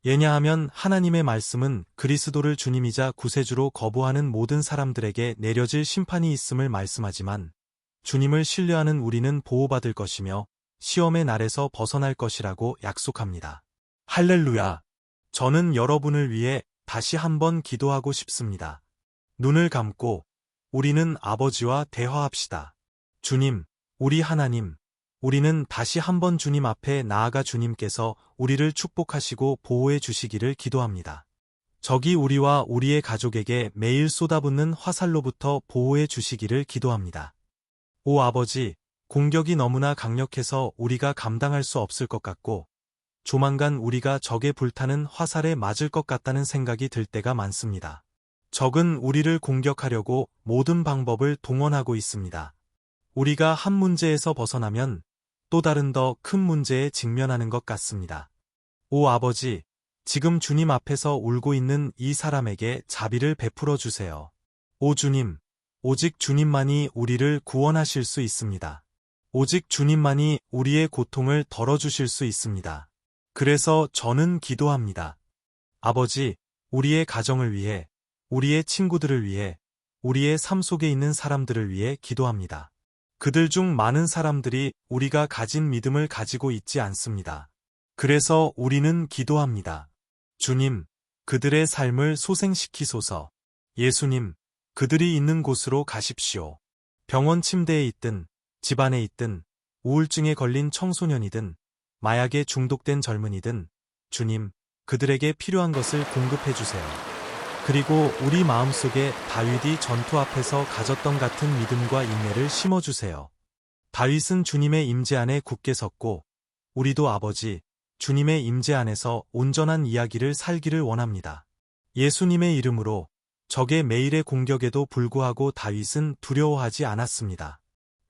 [SPEAKER 1] 왜냐하면 하나님의 말씀은 그리스도를 주님이자 구세주로 거부하는 모든 사람들에게 내려질 심판이 있음을 말씀하지만 주님을 신뢰하는 우리는 보호받을 것이며 시험의 날에서 벗어날 것이라고 약속합니다. 할렐루야! 저는 여러분을 위해 다시 한번 기도하고 싶습니다. 눈을 감고 우리는 아버지와 대화합시다. 주님, 우리 하나님, 우리는 다시 한번 주님 앞에 나아가 주님께서 우리를 축복하시고 보호해 주시기를 기도합니다. 적이 우리와 우리의 가족에게 매일 쏟아붓는 화살로부터 보호해 주시기를 기도합니다. 오 아버지, 공격이 너무나 강력해서 우리가 감당할 수 없을 것 같고 조만간 우리가 적의 불타는 화살에 맞을 것 같다는 생각이 들 때가 많습니다. 적은 우리를 공격하려고 모든 방법을 동원하고 있습니다. 우리가 한 문제에서 벗어나면 또 다른 더 큰 문제에 직면하는 것 같습니다. 오 아버지, 지금 주님 앞에서 울고 있는 이 사람에게 자비를 베풀어 주세요. 오 주님, 오직 주님만이 우리를 구원하실 수 있습니다. 오직 주님만이 우리의 고통을 덜어주실 수 있습니다. 그래서 저는 기도합니다. 아버지, 우리의 가정을 위해, 우리의 친구들을 위해, 우리의 삶 속에 있는 사람들을 위해 기도합니다. 그들 중 많은 사람들이 우리가 가진 믿음을 가지고 있지 않습니다. 그래서 우리는 기도합니다. 주님, 그들의 삶을 소생시키소서. 예수님, 그들이 있는 곳으로 가십시오. 병원 침대에 있든, 집안에 있든, 우울증에 걸린 청소년이든, 마약에 중독된 젊은이든, 주님, 그들에게 필요한 것을 공급해 주세요. 그리고 우리 마음속에 다윗이 전투 앞에서 가졌던 같은 믿음과 인내를 심어주세요. 다윗은 주님의 임재 안에 굳게 섰고 우리도 아버지, 주님의 임재 안에서 온전한 이야기를 살기를 원합니다. 예수님의 이름으로 적의 매일의 공격에도 불구하고 다윗은 두려워하지 않았습니다.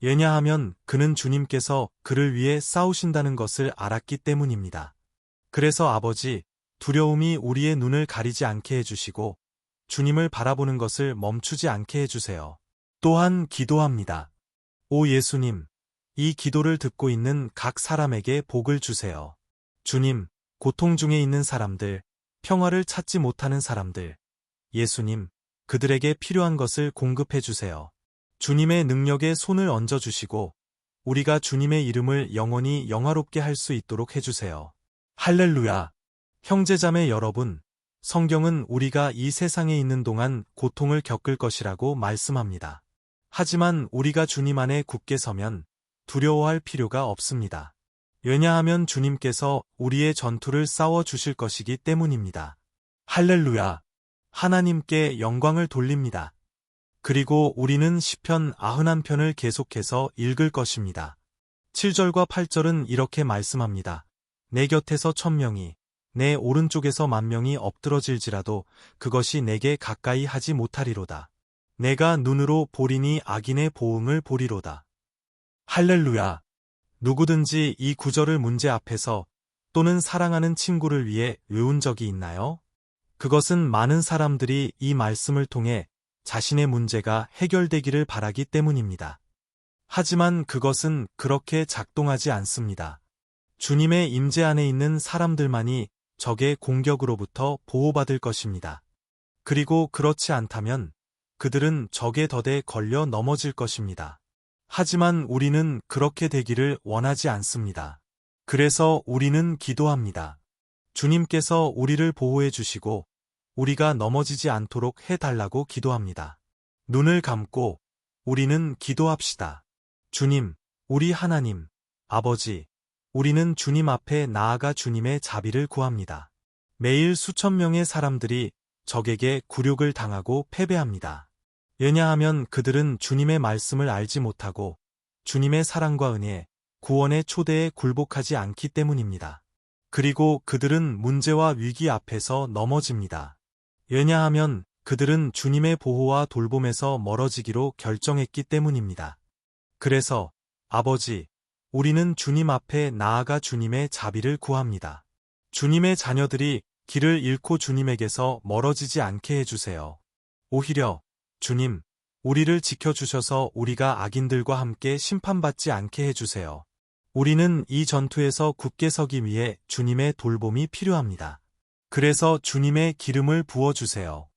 [SPEAKER 1] 왜냐하면 그는 주님께서 그를 위해 싸우신다는 것을 알았기 때문입니다. 그래서 아버지, 두려움이 우리의 눈을 가리지 않게 해주시고 주님을 바라보는 것을 멈추지 않게 해주세요. 또한 기도합니다. 오 예수님, 이 기도를 듣고 있는 각 사람에게 복을 주세요. 주님, 고통 중에 있는 사람들, 평화를 찾지 못하는 사람들, 예수님, 그들에게 필요한 것을 공급해 주세요. 주님의 능력에 손을 얹어 주시고, 우리가 주님의 이름을 영원히 영화롭게 할 수 있도록 해주세요. 할렐루야! 형제자매 여러분, 성경은 우리가 이 세상에 있는 동안 고통을 겪을 것이라고 말씀합니다. 하지만 우리가 주님 안에 굳게 서면 두려워할 필요가 없습니다. 왜냐하면 주님께서 우리의 전투를 싸워 주실 것이기 때문입니다. 할렐루야! 하나님께 영광을 돌립니다. 그리고 우리는 시편 91편을 계속해서 읽을 것입니다. 7절과 8절은 이렇게 말씀합니다. 내 곁에서 1000명이, 내 오른쪽에서 10,000명이 엎드러질지라도 그것이 내게 가까이 하지 못하리로다. 내가 눈으로 보리니 악인의 보응을 보리로다. 할렐루야! 누구든지 이 구절을 문제 앞에서 또는 사랑하는 친구를 위해 외운 적이 있나요? 그것은 많은 사람들이 이 말씀을 통해 자신의 문제가 해결되기를 바라기 때문입니다. 하지만 그것은 그렇게 작동하지 않습니다. 주님의 임재 안에 있는 사람들만이 적의 공격으로부터 보호받을 것입니다. 그리고 그렇지 않다면 그들은 적의 덫에 걸려 넘어질 것입니다. 하지만 우리는 그렇게 되기를 원하지 않습니다. 그래서 우리는 기도합니다. 주님께서 우리를 보호해 주시고 우리가 넘어지지 않도록 해달라고 기도합니다. 눈을 감고 우리는 기도합시다. 주님, 우리 하나님, 아버지, 우리는 주님 앞에 나아가 주님의 자비를 구합니다. 매일 수천 명의 사람들이 적에게 굴욕을 당하고 패배합니다. 왜냐하면 그들은 주님의 말씀을 알지 못하고 주님의 사랑과 은혜, 구원의 초대에 굴복하지 않기 때문입니다. 그리고 그들은 문제와 위기 앞에서 넘어집니다. 왜냐하면 그들은 주님의 보호와 돌봄에서 멀어지기로 결정했기 때문입니다. 그래서 아버지, 우리는 주님 앞에 나아가 주님의 자비를 구합니다. 주님의 자녀들이 길을 잃고 주님에게서 멀어지지 않게 해주세요. 오히려 주님, 우리를 지켜주셔서 우리가 악인들과 함께 심판받지 않게 해주세요. 우리는 이 전투에서 굳게 서기 위해 주님의 돌봄이 필요합니다. 그래서 주님의 기름을 부어주세요.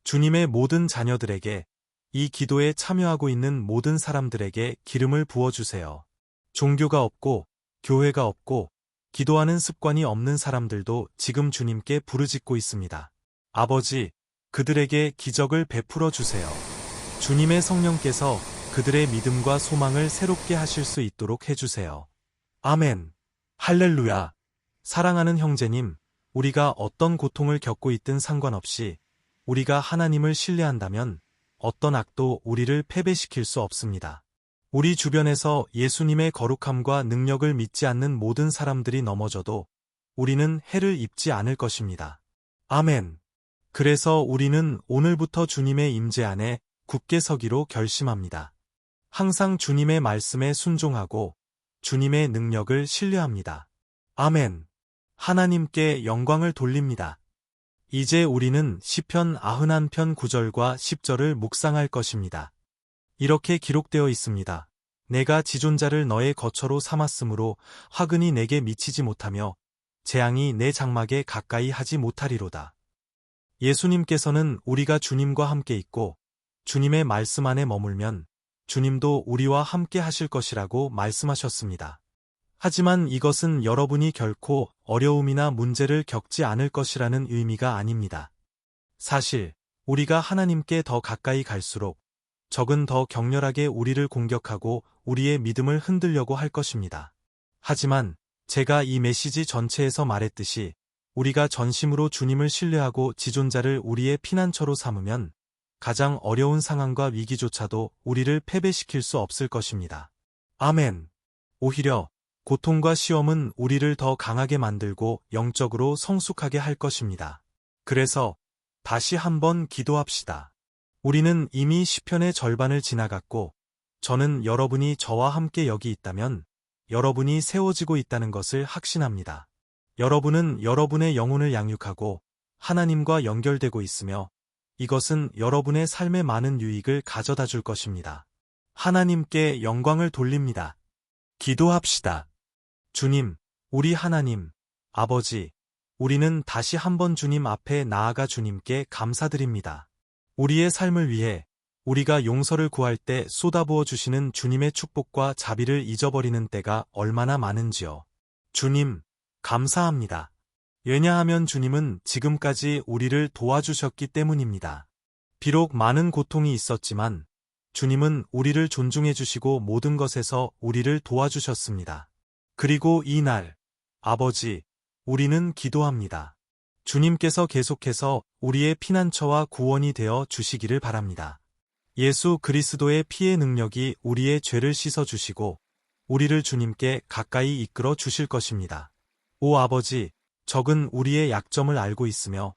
[SPEAKER 1] 주님의 모든 자녀들에게, 이 기도에 참여하고 있는 모든 사람들에게 기름을 부어주세요. 종교가 없고, 교회가 없고, 기도하는 습관이 없는 사람들도 지금 주님께 부르짖고 있습니다. 아버지, 그들에게 기적을 베풀어 주세요. 주님의 성령께서 그들의 믿음과 소망을 새롭게 하실 수 있도록 해주세요. 아멘. 할렐루야. 사랑하는 형제님, 우리가 어떤 고통을 겪고 있든 상관없이 우리가 하나님을 신뢰한다면 어떤 악도 우리를 패배시킬 수 없습니다. 우리 주변에서 예수님의 거룩함과 능력을 믿지 않는 모든 사람들이 넘어져도 우리는 해를 입지 않을 것입니다. 아멘. 그래서 우리는 오늘부터 주님의 임재 안에 굳게 서기로 결심합니다. 항상 주님의 말씀에 순종하고 주님의 능력을 신뢰합니다. 아멘. 하나님께 영광을 돌립니다. 이제 우리는 시편 91편 9절과 10절을 묵상할 것입니다. 이렇게 기록되어 있습니다. 내가 지존자를 너의 거처로 삼았으므로 화근이 내게 미치지 못하며 재앙이 내 장막에 가까이 하지 못하리로다. 예수님께서는 우리가 주님과 함께 있고 주님의 말씀 안에 머물면 주님도 우리와 함께 하실 것이라고 말씀하셨습니다. 하지만 이것은 여러분이 결코 어려움이나 문제를 겪지 않을 것이라는 의미가 아닙니다. 사실 우리가 하나님께 더 가까이 갈수록 적은 더 격렬하게 우리를 공격하고 우리의 믿음을 흔들려고 할 것입니다. 하지만 제가 이 메시지 전체에서 말했듯이 우리가 전심으로 주님을 신뢰하고 지존자를 우리의 피난처로 삼으면 가장 어려운 상황과 위기조차도 우리를 패배시킬 수 없을 것입니다. 아멘. 오히려 고통과 시험은 우리를 더 강하게 만들고 영적으로 성숙하게 할 것입니다. 그래서 다시 한번 기도합시다. 우리는 이미 시편의 절반을 지나갔고 저는 여러분이 저와 함께 여기 있다면 여러분이 세워지고 있다는 것을 확신합니다. 여러분은 여러분의 영혼을 양육하고 하나님과 연결되고 있으며 이것은 여러분의 삶에 많은 유익을 가져다 줄 것입니다. 하나님께 영광을 돌립니다. 기도합시다. 주님, 우리 하나님, 아버지, 우리는 다시 한번 주님 앞에 나아가 주님께 감사드립니다. 우리의 삶을 위해 우리가 용서를 구할 때 쏟아부어 주시는 주님의 축복과 자비를 잊어버리는 때가 얼마나 많은지요. 주님, 감사합니다. 왜냐하면 주님은 지금까지 우리를 도와주셨기 때문입니다. 비록 많은 고통이 있었지만 주님은 우리를 존중해 주시고 모든 것에서 우리를 도와주셨습니다. 그리고 이 날, 아버지, 우리는 기도합니다. 주님께서 계속해서 우리의 피난처와 구원이 되어 주시기를 바랍니다. 예수 그리스도의 피의 능력이 우리의 죄를 씻어 주시고 우리를 주님께 가까이 이끌어 주실 것입니다. 오 아버지, 적은 우리의 약점을 알고 있으며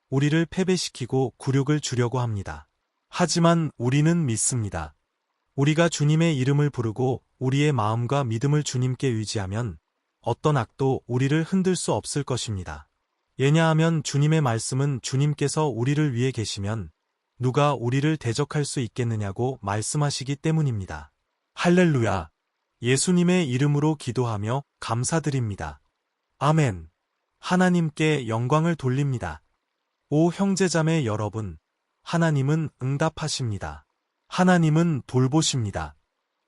[SPEAKER 1] 우리를 패배시키고 굴욕을 주려고 합니다. 하지만 우리는 믿습니다. 우리가 주님의 이름을 부르고 우리의 마음과 믿음을 주님께 의지하면 어떤 악도 우리를 흔들 수 없을 것입니다. 왜냐하면 주님의 말씀은 주님께서 우리를 위해 계시면 누가 우리를 대적할 수 있겠느냐고 말씀하시기 때문입니다. 할렐루야! 예수님의 이름으로 기도하며 감사드립니다. 아멘. 하나님께 영광을 돌립니다. 오 형제자매 여러분, 하나님은 응답하십니다. 하나님은 돌보십니다.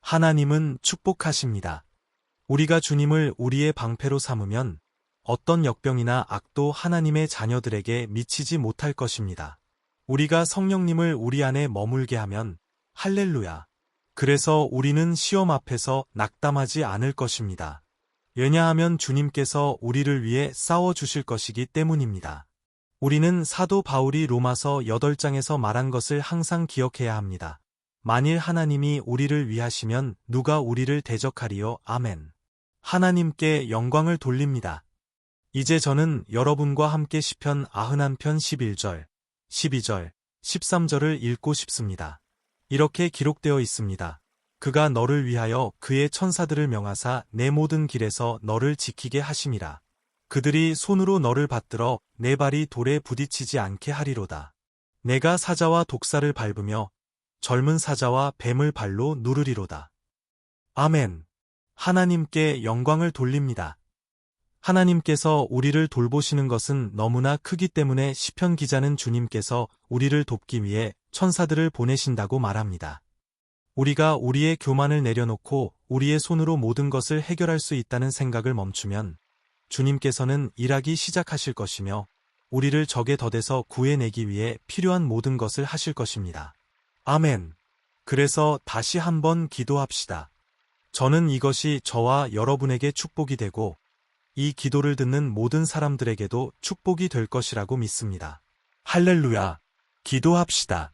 [SPEAKER 1] 하나님은 축복하십니다. 우리가 주님을 우리의 방패로 삼으면 어떤 역병이나 악도 하나님의 자녀들에게 미치지 못할 것입니다. 우리가 성령님을 우리 안에 머물게 하면 할렐루야. 그래서 우리는 시험 앞에서 낙담하지 않을 것입니다. 왜냐하면 주님께서 우리를 위해 싸워주실 것이기 때문입니다. 우리는 사도 바울이 로마서 8장에서 말한 것을 항상 기억해야 합니다. 만일 하나님이 우리를 위하시면 누가 우리를 대적하리요. 아멘. 하나님께 영광을 돌립니다. 이제 저는 여러분과 함께 시편 91편 11절, 12절, 13절을 읽고 싶습니다. 이렇게 기록되어 있습니다. 그가 너를 위하여 그의 천사들을 명하사 내 모든 길에서 너를 지키게 하심이라. 그들이 손으로 너를 받들어 내 발이 돌에 부딪히지 않게 하리로다. 내가 사자와 독사를 밟으며 젊은 사자와 뱀을 발로 누르리로다. 아멘. 하나님께 영광을 돌립니다. 하나님께서 우리를 돌보시는 것은 너무나 크기 때문에 시편 기자는 주님께서 우리를 돕기 위해 천사들을 보내신다고 말합니다. 우리가 우리의 교만을 내려놓고 우리의 손으로 모든 것을 해결할 수 있다는 생각을 멈추면 주님께서는 일하기 시작하실 것이며 우리를 적의 덫에서 구해내기 위해 필요한 모든 것을 하실 것입니다. 아멘. 그래서 다시 한번 기도합시다. 저는 이것이 저와 여러분에게 축복이 되고 이 기도를 듣는 모든 사람들에게도 축복이 될 것이라고 믿습니다. 할렐루야. 기도합시다.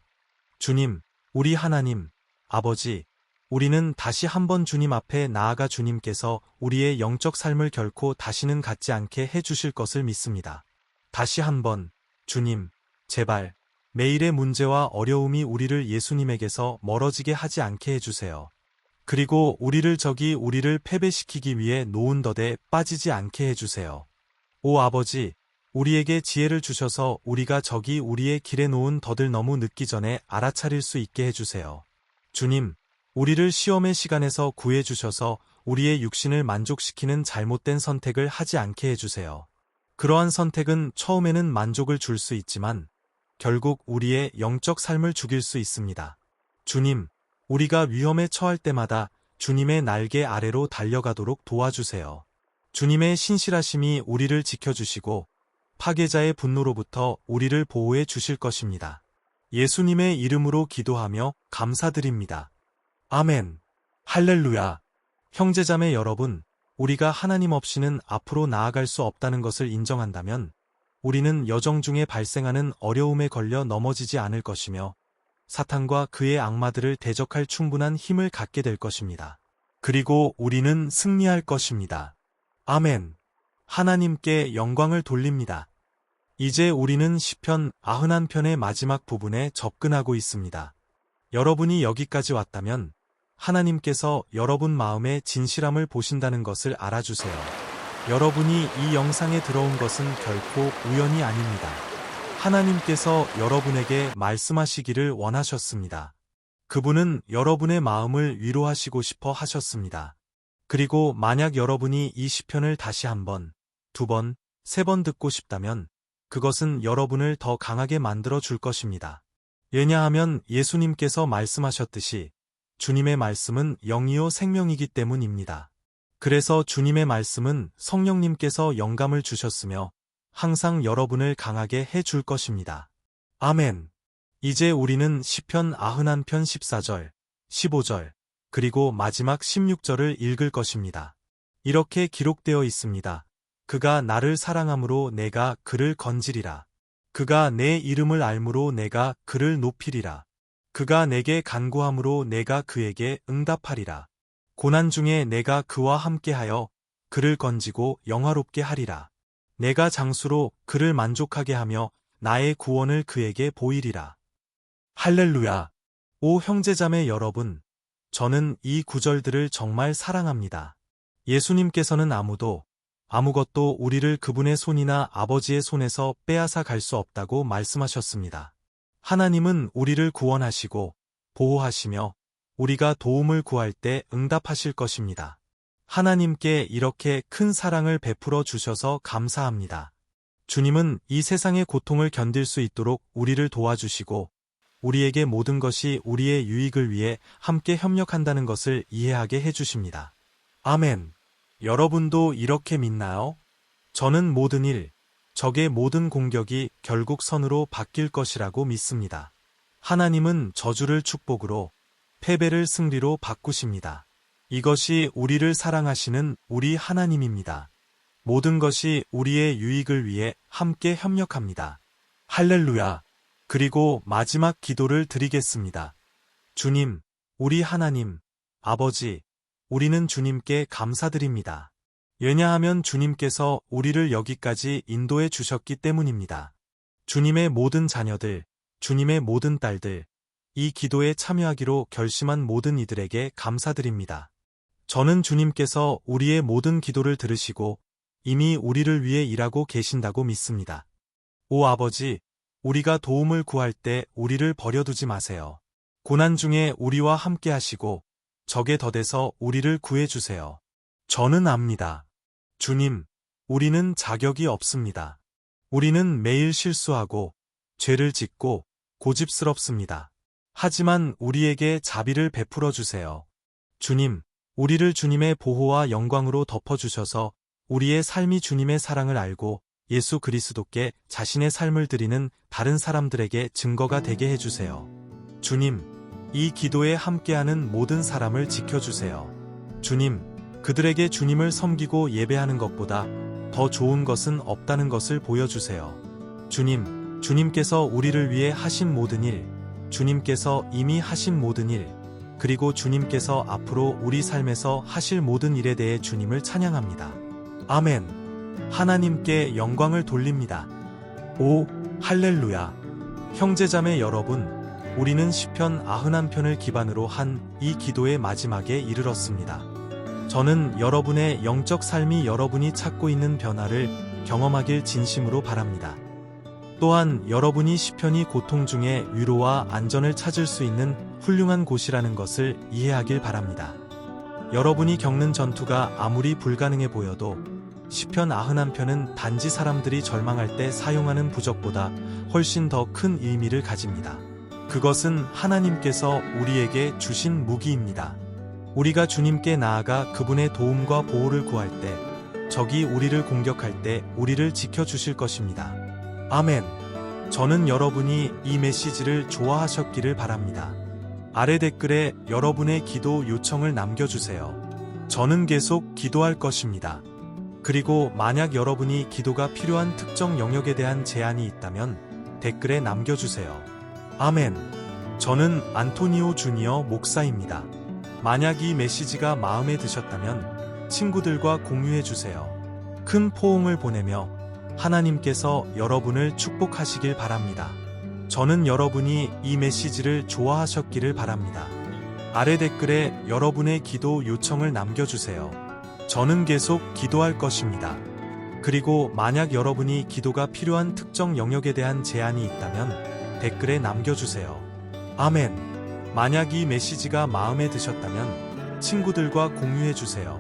[SPEAKER 1] 주님, 우리 하나님, 아버지, 우리는 다시 한번 주님 앞에 나아가 주님께서 우리의 영적 삶을 결코 다시는 갖지 않게 해주실 것을 믿습니다. 다시 한번, 주님, 제발, 매일의 문제와 어려움이 우리를 예수님에게서 멀어지게 하지 않게 해주세요. 그리고 우리를 패배시키기 위해 놓은 덫에 빠지지 않게 해주세요. 오 아버지, 우리에게 지혜를 주셔서 우리가 적이 우리의 길에 놓은 덫을 너무 늦기 전에 알아차릴 수 있게 해주세요. 주님, 우리를 시험의 시간에서 구해주셔서 우리의 육신을 만족시키는 잘못된 선택을 하지 않게 해주세요. 그러한 선택은 처음에는 만족을 줄 수 있지만 결국 우리의 영적 삶을 죽일 수 있습니다. 주님, 우리가 위험에 처할 때마다 주님의 날개 아래로 달려가도록 도와주세요. 주님의 신실하심이 우리를 지켜주시고 파괴자의 분노로부터 우리를 보호해 주실 것입니다. 예수님의 이름으로 기도하며 감사드립니다. 아멘. 할렐루야. 형제자매 여러분, 우리가 하나님 없이는 앞으로 나아갈 수 없다는 것을 인정한다면 우리는 여정 중에 발생하는 어려움에 걸려 넘어지지 않을 것이며 사탄과 그의 악마들을 대적할 충분한 힘을 갖게 될 것입니다. 그리고 우리는 승리할 것입니다. 아멘. 하나님께 영광을 돌립니다. 이제 우리는 시편 91편의 마지막 부분에 접근하고 있습니다. 여러분이 여기까지 왔다면 하나님께서 여러분 마음의 진실함을 보신다는 것을 알아주세요. 여러분이 이 영상에 들어온 것은 결코 우연이 아닙니다. 하나님께서 여러분에게 말씀하시기를 원하셨습니다. 그분은 여러분의 마음을 위로하시고 싶어 하셨습니다. 그리고 만약 여러분이 이 시편을 다시 한 번, 두 번, 세 번 듣고 싶다면 그것은 여러분을 더 강하게 만들어 줄 것입니다. 왜냐하면 예수님께서 말씀하셨듯이 주님의 말씀은 영이요 생명이기 때문입니다. 그래서 주님의 말씀은 성령님께서 영감을 주셨으며 항상 여러분을 강하게 해 줄 것입니다. 아멘. 이제 우리는 시편 91편 14절, 15절, 그리고 마지막 16절을 읽을 것입니다. 이렇게 기록되어 있습니다. 그가 나를 사랑함으로 내가 그를 건지리라. 그가 내 이름을 알므로 내가 그를 높이리라. 그가 내게 간구함으로 내가 그에게 응답하리라. 고난 중에 내가 그와 함께하여 그를 건지고 영화롭게 하리라. 내가 장수로 그를 만족하게 하며 나의 구원을 그에게 보이리라. 할렐루야. 오 형제자매 여러분, 저는 이 구절들을 정말 사랑합니다. 예수님께서는 아무것도 우리를 그분의 손이나 아버지의 손에서 빼앗아 갈 수 없다고 말씀하셨습니다. 하나님은 우리를 구원하시고 보호하시며 우리가 도움을 구할 때 응답하실 것입니다. 하나님께 이렇게 큰 사랑을 베풀어 주셔서 감사합니다. 주님은 이 세상의 고통을 견딜 수 있도록 우리를 도와주시고 우리에게 모든 것이 우리의 유익을 위해 함께 협력한다는 것을 이해하게 해주십니다. 아멘. 여러분도 이렇게 믿나요? 저는 모든 일, 적의 모든 공격이 결국 선으로 바뀔 것이라고 믿습니다. 하나님은 저주를 축복으로, 패배를 승리로 바꾸십니다. 이것이 우리를 사랑하시는 우리 하나님입니다. 모든 것이 우리의 유익을 위해 함께 협력합니다. 할렐루야. 그리고 마지막 기도를 드리겠습니다. 주님, 우리 하나님, 아버지, 우리는 주님께 감사드립니다. 왜냐하면 주님께서 우리를 여기까지 인도해 주셨기 때문입니다. 주님의 모든 자녀들, 주님의 모든 딸들, 이 기도에 참여하기로 결심한 모든 이들에게 감사드립니다. 저는 주님께서 우리의 모든 기도를 들으시고 이미 우리를 위해 일하고 계신다고 믿습니다. 오 아버지, 우리가 도움을 구할 때 우리를 버려두지 마세요. 고난 중에 우리와 함께 하시고 적에 더대서 우리를 구해주세요. 저는 압니다. 주님, 우리는 자격이 없습니다. 우리는 매일 실수하고 죄를 짓고 고집스럽습니다. 하지만 우리에게 자비를 베풀어 주세요. 주님, 우리를 주님의 보호와 영광으로 덮어주셔서 우리의 삶이 주님의 사랑을 알고 예수 그리스도께 자신의 삶을 드리는 다른 사람들에게 증거가 되게 해주세요. 주님, 이 기도에 함께하는 모든 사람을 지켜주세요. 주님, 그들에게 주님을 섬기고 예배하는 것보다 더 좋은 것은 없다는 것을 보여주세요. 주님, 주님께서 우리를 위해 하신 모든 일, 주님께서 이미 하신 모든 일, 그리고 주님께서 앞으로 우리 삶에서 하실 모든 일에 대해 주님을 찬양합니다. 아멘. 하나님께 영광을 돌립니다. 오, 할렐루야. 형제자매 여러분, 우리는 시편 91편을 기반으로 한 이 기도의 마지막에 이르렀습니다. 저는 여러분의 영적 삶이 여러분이 찾고 있는 변화를 경험하길 진심으로 바랍니다. 또한 여러분이 시편이 고통 중에 위로와 안전을 찾을 수 있는 훌륭한 곳이라는 것을 이해하길 바랍니다. 여러분이 겪는 전투가 아무리 불가능해 보여도 시편 91편은 단지 사람들이 절망할 때 사용하는 부적보다 훨씬 더 큰 의미를 가집니다. 그것은 하나님께서 우리에게 주신 무기입니다. 우리가 주님께 나아가 그분의 도움과 보호를 구할 때, 적이 우리를 공격할 때 우리를 지켜주실 것입니다. 아멘. 저는 여러분이 이 메시지를 좋아하셨기를 바랍니다. 아래 댓글에 여러분의 기도 요청을 남겨주세요. 저는 계속 기도할 것입니다. 그리고 만약 여러분이 기도가 필요한 특정 영역에 대한 제안이 있다면 댓글에 남겨주세요. 아멘. 저는 안토니오 주니어 목사입니다. 만약 이 메시지가 마음에 드셨다면 친구들과 공유해주세요. 큰 포옹을 보내며 하나님께서 여러분을 축복하시길 바랍니다. 저는 여러분이 이 메시지를 좋아하셨기를 바랍니다. 아래 댓글에 여러분의 기도 요청을 남겨주세요. 저는 계속 기도할 것입니다. 그리고 만약 여러분이 기도가 필요한 특정 영역에 대한 제안이 있다면 댓글에 남겨주세요. 아멘. 만약 이 메시지가 마음에 드셨다면 친구들과 공유해주세요.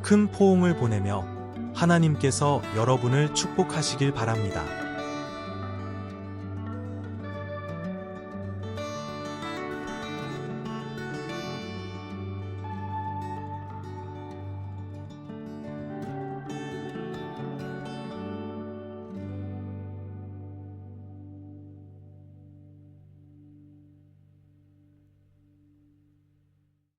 [SPEAKER 1] 큰 포옹을 보내며 하나님께서 여러분을 축복하시길 바랍니다.